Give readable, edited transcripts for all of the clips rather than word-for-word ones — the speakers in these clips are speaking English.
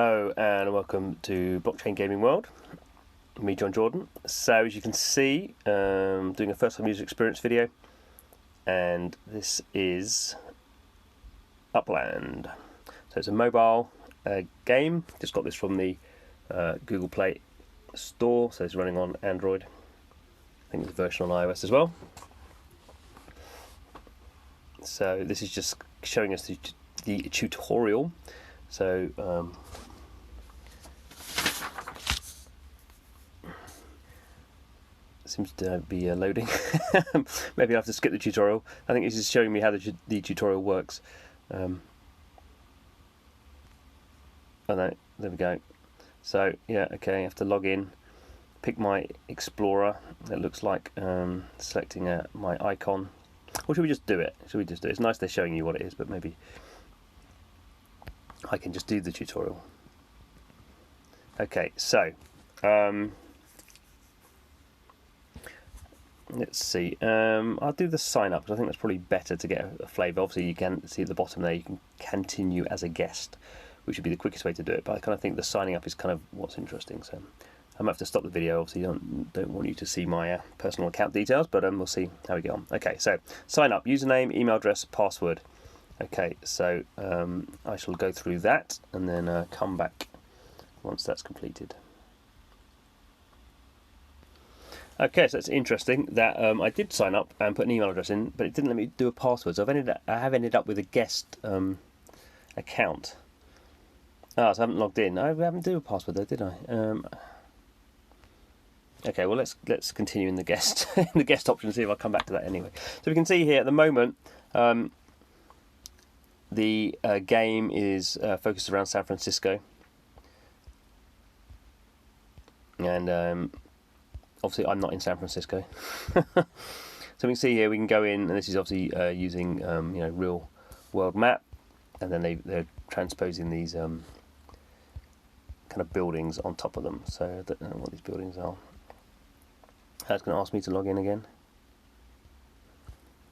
Hello and welcome to Blockchain Gaming World. Me, John Jordan. So as you can see, doing a first time user experience video, and this is Upland. So it's a mobile game. Just got this from the Google Play Store, so it's running on Android. I think there's a version on iOS as well. So this is just showing us the tutorial. So seems to be loading. Maybe I have to skip the tutorial. I think this is showing me how the tutorial works. Oh no, there we go. So yeah, okay, I have to log in, pick my Explorer. It looks like selecting my icon. Or should we just do it? Should we just do it? It's nice they're showing you what it is, but maybe I can just do the tutorial. Okay, so let's see. I'll do the sign up because I think that's probably better to get a flavour. Obviously, you can see at the bottom there you can continue as a guest, which would be the quickest way to do it. But I kind of think the signing up is kind of what's interesting. So I might have to stop the video. Obviously, don't want you to see my personal account details, but we'll see how we get on. Okay, so sign up: username, email address, password. Okay, so I shall go through that and then come back once that's completed. Okay, so it's interesting that I did sign up and put an email address in, but it didn't let me do a password. So I have ended up with a guest account. So I haven't logged in. I haven't do a password though, did I? Okay, well let's continue in the guest in the guest option and see if I come back to that anyway. So we can see here at the moment the game is focused around San Francisco, and obviously I'm not in San Francisco. So we can see here we can go in, and this is obviously using real world map, and then they're transposing these kind of buildings on top of them. So I don't know what these buildings are. That's going to ask me to log in again.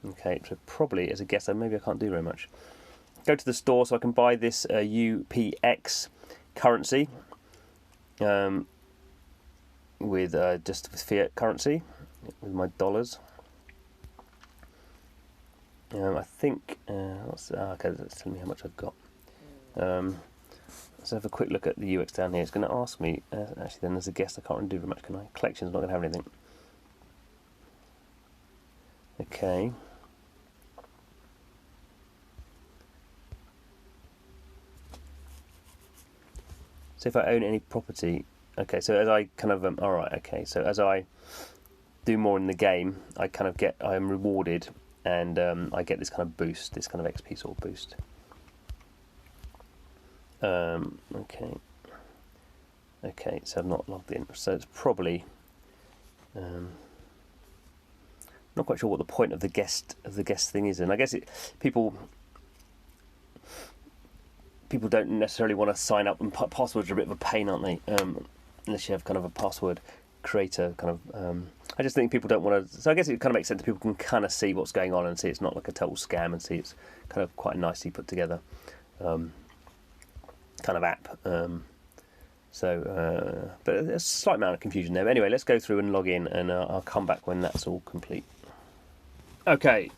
Okay, so probably as a guest, maybe I can't do very much. Go to the store so I can buy this UPX currency with just with fiat currency with my dollars. I think okay, that's telling me how much I've got. Let's have a quick look at the UX down here. It's going to ask me actually. Then as a guest, I can't really do very much, can I? Collection's not going to have anything. Okay. So if I own any property, okay, so as I kind of, alright, okay, so as I do more in the game, I am rewarded, and I get this kind of boost, this kind of XP sort of boost. Okay, so I've not logged in, so it's probably, not quite sure what the point of the guest thing is, and I guess people don't necessarily want to sign up, and passwords are a bit of a pain, aren't they? Unless you have kind of a password creator kind of. I just think people don't want to. So I guess it kind of makes sense that people can kind of see what's going on and see it's not like a total scam, and see it's kind of quite nicely put together kind of app. But there's a slight amount of confusion there. But anyway, let's go through and log in, and I'll come back when that's all complete. Okay.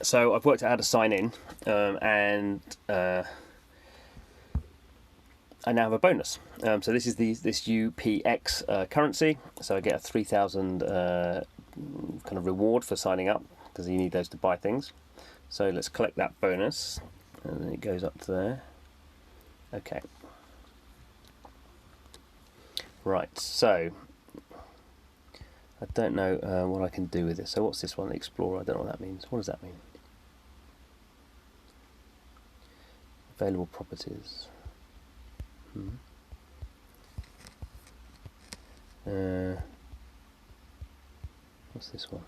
So I've worked out how to sign in, and I now have a bonus. So this is this UPX currency. So I get a 3,000 kind of reward for signing up, because you need those to buy things. So let's collect that bonus, and then it goes up to there. Okay. Right. So I don't know what I can do with this. So what's this one? Explorer. I don't know what that means. What does that mean? Available properties. What's this one?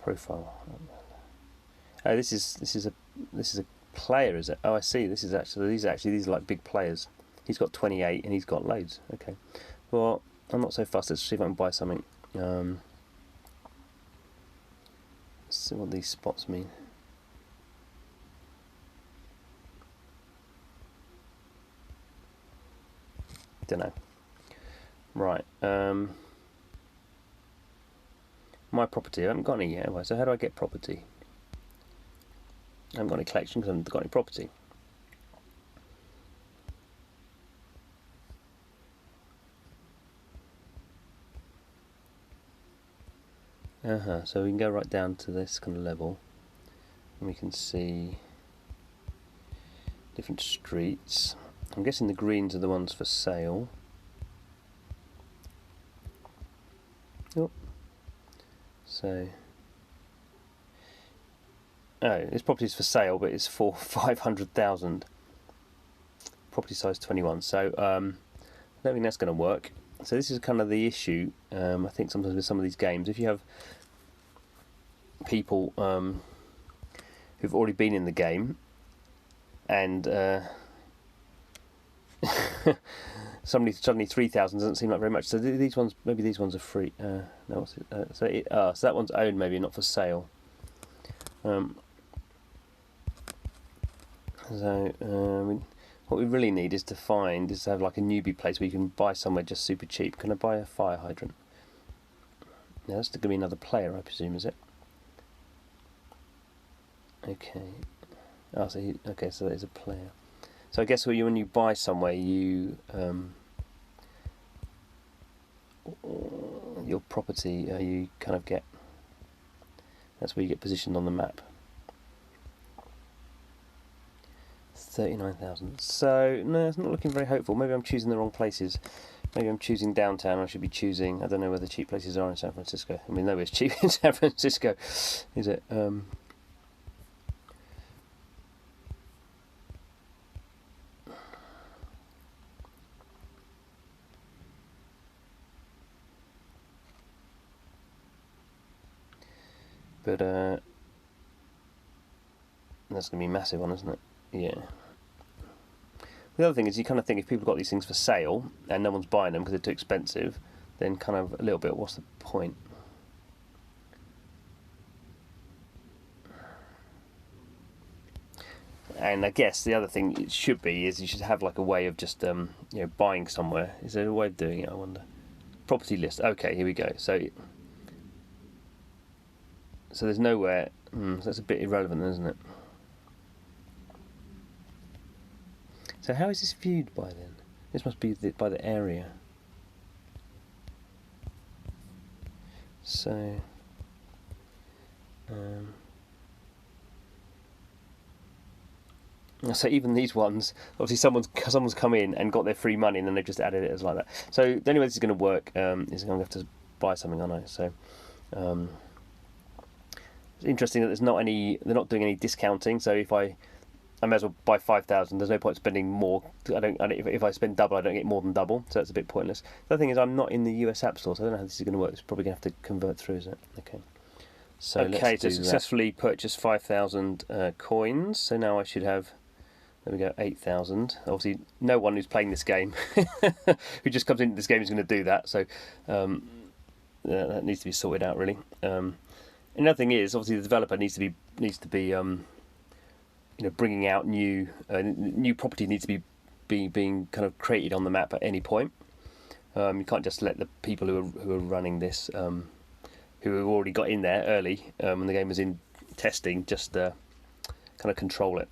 Profile. Oh, this is a player, is it? Oh, I see. These are like big players. He's got 28 and he's got loads. Okay. Well, I'm not so fussed. Let's see if I can buy something. Let's see what these spots mean. Don't know. Right. My property. I haven't got any yet, have I? So how do I get property? I haven't got any collection because I haven't got any property. So we can go right down to this kind of level, and we can see different streets. I'm guessing the greens are the ones for sale. Oh. So, this property is for sale, but it's for 500,000. Property size 21. So I don't think that's going to work. So this is kind of the issue. I think sometimes with some of these games, if you have people who've already been in the game, and suddenly 3,000 doesn't seem like very much. So these ones, maybe these ones are free. No, what's it? So that one's owned, maybe not for sale. What we really need is to have like a newbie place where you can buy somewhere just super cheap. Can I buy a fire hydrant? Now that's going to be another player, I presume, is it? Okay. Oh, so so there's a player. So I guess when you buy somewhere, you your property, you kind of get. That's where you get positioned on the map. 39,000. So no, it's not looking very hopeful. Maybe I'm choosing the wrong places. Maybe I'm choosing downtown. I should be choosing. I don't know where the cheap places are in San Francisco. I mean, nowhere's cheap in San Francisco, is it? But that's going to be a massive one, isn't it? Yeah. The other thing is, you kind of think if people got these things for sale and no one's buying them because they're too expensive, then kind of a little bit, what's the point? And I guess the other thing it should be is you should have like a way of just buying somewhere. Is there a way of doing it? I wonder. Property list. Okay, here we go. So there's nowhere. So that's a bit irrelevant, isn't it? So how is this viewed by then? This must be by the area. So so even these ones, obviously someone's come in and got their free money and then they've just added it as like that. So the only way this is going to work is I'm going to have to buy something, aren't I? So it's interesting that they're not doing any discounting. So if I may as well buy 5,000. There's no point spending more. If I spend double, I don't get more than double. So it's a bit pointless. The other thing is, I'm not in the US App Store, so I don't know how this is going to work. It's probably going to have to convert through, is it? Okay. So let's do successfully purchased 5,000 coins. So now I should have. There we go, 8,000. Obviously, no one who's playing this game, who just comes into this game, is going to do that. So that needs to be sorted out, really. Another thing is, obviously, the developer needs to be bringing out new property needs to be being kind of created on the map at any point. You can't just let the people who are running this, who have already got in there early when the game was in testing, just kind of control it.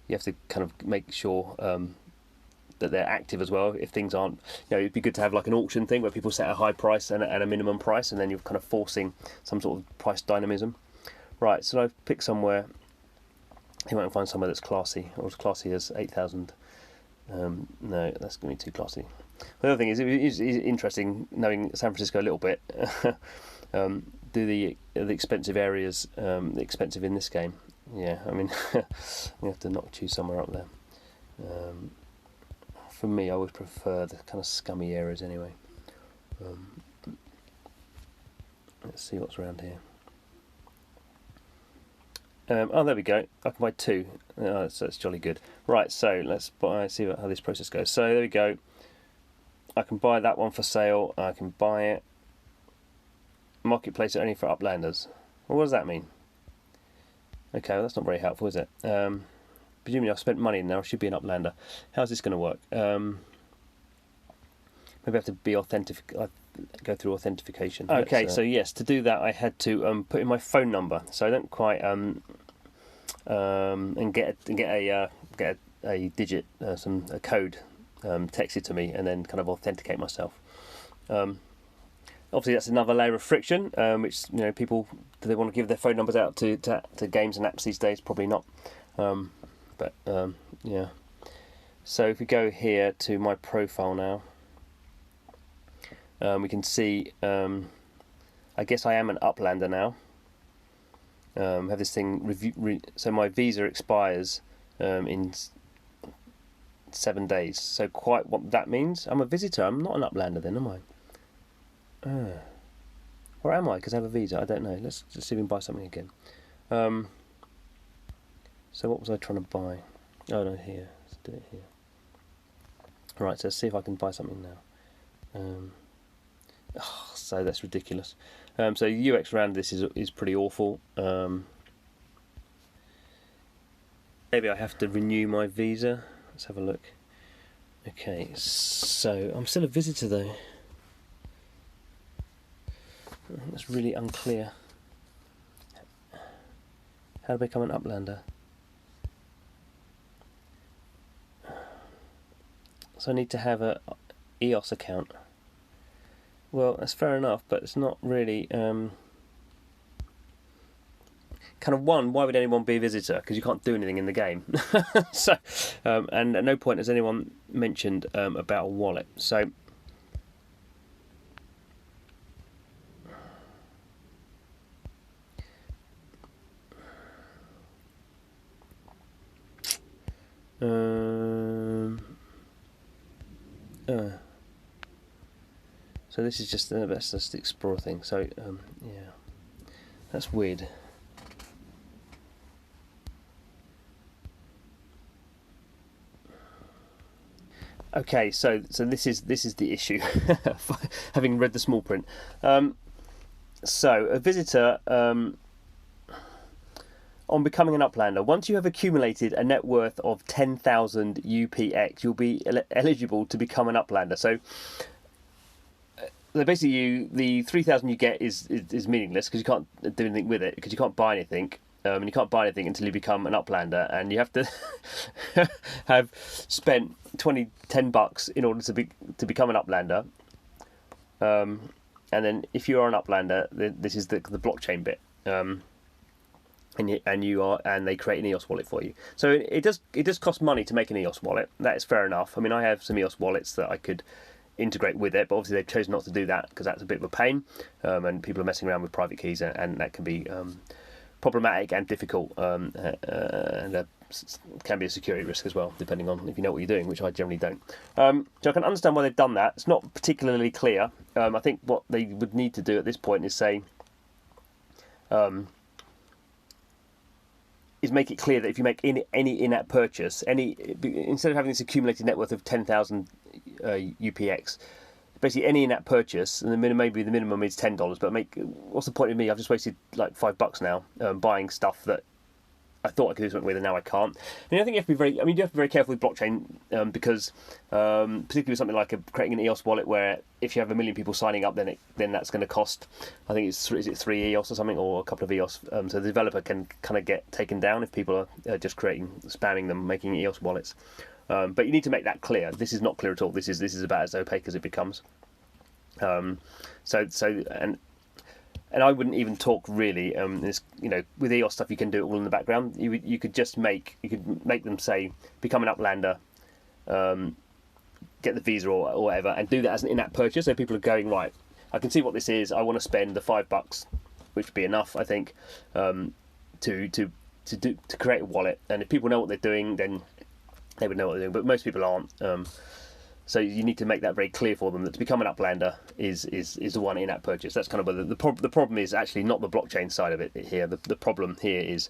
You have to kind of make sure that they're active as well. If things aren't, it'd be good to have like an auction thing where people set a high price and a minimum price, and then you're kind of forcing some sort of price dynamism. Right, so I've picked somewhere. You might find somewhere that's classy, or as classy as 8,000. No, that's going to be too classy. The other thing is, it is interesting knowing San Francisco a little bit. Do the expensive areas expensive in this game? Yeah, I mean, we have to choose somewhere up there. For me, I always prefer the kind of scummy areas anyway. Let's see what's around here. Oh, there we go. I can buy 2. Oh, so that's jolly good. Right, so let's see how this process goes. So there we go. I can buy that one for sale. I can buy it. Marketplace only for Uplanders. Well, what does that mean? Okay, well, that's not very helpful, is it? Presumably I've spent money in there. I should be an Uplander. How's this going to work? maybe I have to be authentic. Go through authentication. Okay, so yes, to do that I had to put in my phone number. So I don't quite and get a digit, a code texted to me, and then kind of authenticate myself. Obviously, that's another layer of friction, which people, do they want to give their phone numbers out to games and apps these days? Probably not. Yeah. So if we go here to my profile now, we can see. I guess I am an Uplander now. Have this thing so my visa expires in 7 days. So quite what that means. I'm a visitor. I'm not an Uplander then, am I? Or am I? Because I have a visa. I don't know. Let's just see if we can buy something again. So what was I trying to buy? Oh no, here. Let's do it here. Right. So let's see if I can buy something now. So that's ridiculous. So UX around this is pretty awful. Maybe I have to renew my visa. Let's have a look. Okay, so I'm still a visitor though. That's really unclear. How to become an Uplander? So I need to have a EOS account. Well, that's fair enough, but it's not really kind of one. Why would anyone be a visitor? Because you can't do anything in the game. So, and at no point has anyone mentioned about a wallet. So. So this is just let's just explore thing. So yeah, that's weird. Okay, so this is the issue. Having read the small print, so a visitor. On becoming an Uplander, once you have accumulated a net worth of 10,000 UPX, you'll be eligible to become an Uplander. So basically, the 3,000 you get is meaningless because you can't do anything with it, because you can't buy anything, and you can't buy anything until you become an Uplander, and you have to have spent $10 in order to become an Uplander. And then if you are an Uplander, this is the blockchain bit. And they create an EOS wallet for you. So it does cost money to make an EOS wallet. That is fair enough. I mean, I have some EOS wallets that I could integrate with it, but obviously they've chosen not to do that because that's a bit of a pain, and people are messing around with private keys, and that can be problematic and difficult, and can be a security risk as well, depending on if you know what you're doing, which I generally don't. So I can understand why they've done that. It's not particularly clear. I think what they would need to do at this point is say. Is make it clear that if you make any in-app purchase, instead of having this accumulated net worth of 10,000 UPX, basically any in-app purchase, and maybe the minimum is $10, but what's the point of me? I've just wasted like $5 now buying stuff that I thought I could do something with, and now I can't. And I think you have to be you have to be very careful with blockchain, because particularly with something like creating an EOS wallet, where if you have 1 million people signing up, then that's going to cost, I think is it 3 EOS or something, or a couple of EOS. So the developer can kind of get taken down if people are just spamming them, making EOS wallets. But you need to make that clear. This is not clear at all. This is about as opaque as it becomes. And I wouldn't even talk really. With EOS stuff, you can do it all in the background. You could make them say become an Uplander, get the visa or whatever, and do that as an in-app purchase. So people are going, right, I can see what this is. I want to spend the $5, which would be enough, I think, to create a wallet. And if people know what they're doing, then they would know what they're doing. But most people aren't. So you need to make that very clear for them, that to become an Uplander is the one in-app purchase. That's kind of where the problem is actually not the blockchain side of it here. The problem here is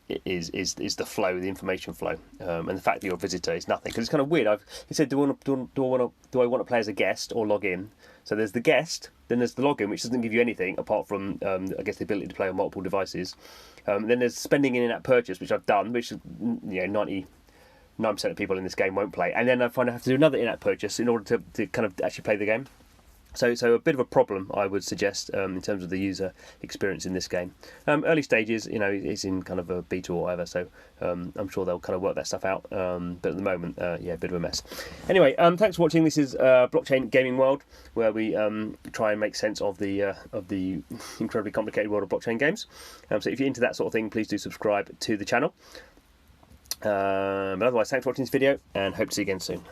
the flow, the information flow, and the fact that you're a visitor is nothing. Because it's kind of weird. He said, do I want to play as a guest or log in? So there's the guest, then there's the login, which doesn't give you anything apart from I guess the ability to play on multiple devices. Then there's spending in-app purchase, which I've done, which is 90% 9% of people in this game won't play, and then I find I have to do another in-app purchase in order to kind of actually play the game. So a bit of a problem, I would suggest, in terms of the user experience in this game. Early stages, you know, it's in kind of a beta or whatever, so I'm sure they'll kind of work that stuff out. But at the moment, yeah, a bit of a mess. Anyway, thanks for watching. This is Blockchain Gaming World, where we try and make sense of the incredibly complicated world of blockchain games. So if you're into that sort of thing, please do subscribe to the channel. But otherwise, thanks for watching this video, and hope to see you again soon.